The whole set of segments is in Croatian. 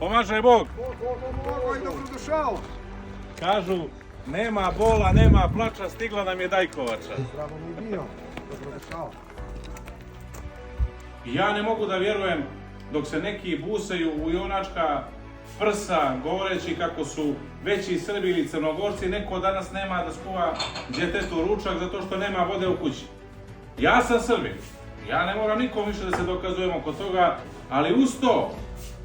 Pomaže Bog. Bog i dobrodošao. Kažu, nema bola, nema plača, stigla nam je Dajkovača. Zdravo mi bio. Dobrodošao. Ja ne mogu da vjerujem dok se neki busaju u junačka prsa govoreći kako su veći Srbi ili Crnogorci, neko danas nema da skuva djetetu ručak zato što nema vode u kući. Ja sam Srbin. Ja ne moram nikom više da se dokazujem oko toga, ali uz to,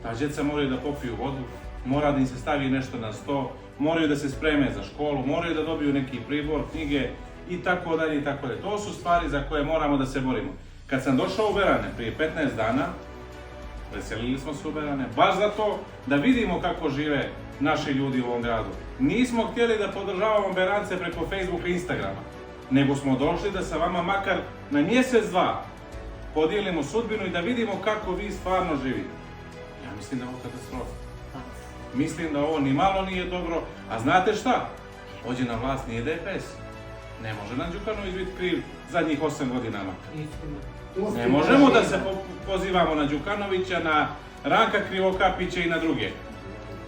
ta djeca moraju da popiju vodu, mora da im se stavi nešto na sto, moraju da se spreme za školu, moraju da dobiju neki pribor, knjige i tako dalje i tako dalje. To su stvari za koje moramo da se borimo. Kad sam došao u Berane prije 15 dana, veselili smo se u Berane, baš zato da vidimo kako žive naši ljudi u ovom gradu. Nismo htjeli da podržavamo Berance preko Facebooka i Instagrama, nego smo došli da sa vama makar na mjesec, dva podijelimo sudbinu i da vidimo kako vi stvarno živite. Ja mislim da je ovo katastrofa. Mislim da ovo ni malo nije dobro, a znate šta? Ovdje na vlast nije DPS. Ne može nam Đukanović biti kriv zadnjih 8 godina makar. Ne možemo da se pozivamo na Đukanovića, na Ranka Krivokapića i na druge.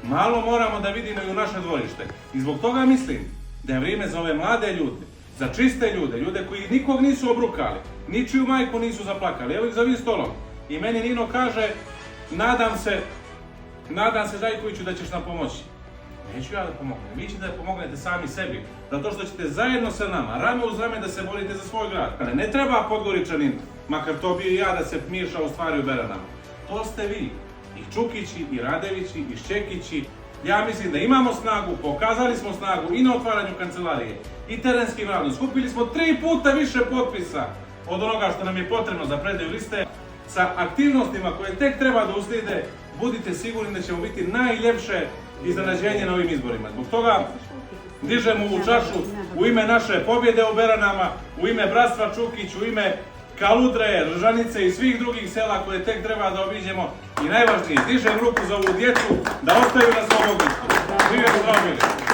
Malo moramo da vidimo i u naše dvorište. I zbog toga mislim da je vrijeme za ove mlade ljude, za čiste ljude, ljude koji nikog nisu obrukali, ničiju majku nisu zaplakali. Evo ih za vi stolom. I meni Nino kaže, nadam se Dajkoviću da ćeš nam pomoći. Neću ja da pomognem, vi ćete da pomognete sami sebi, zato što ćete zajedno sa nama, rame uz rame da se borite za svoj grad. Ne treba Podgoričanin, makar to bio i ja, da se miješa u stvari u Beranama. To ste vi, i Čukići, i Radevići, i Šćekići. Ja mislim da imamo snagu, pokazali smo snagu i na otvaranju kancelarije, i terenskim radom. Skupili smo 3 puta više potpisa od onoga što nam je potrebno za predaju liste. Sa aktivnostima koje tek treba da uslijede, budite sigurni da ćemo biti najljepše iznenađenje na ovim izborima. Zbog toga dižemo ovu čašu u ime naše pobjede u Beranama, u ime bratstva Čukić, u ime Kaludre, Ržanice i svih drugih sela koje tek treba da obiđemo. I najvažnije, dižem ruku za ovu djecu da ostaju na svom ognjištu. Živjeli, zdravili!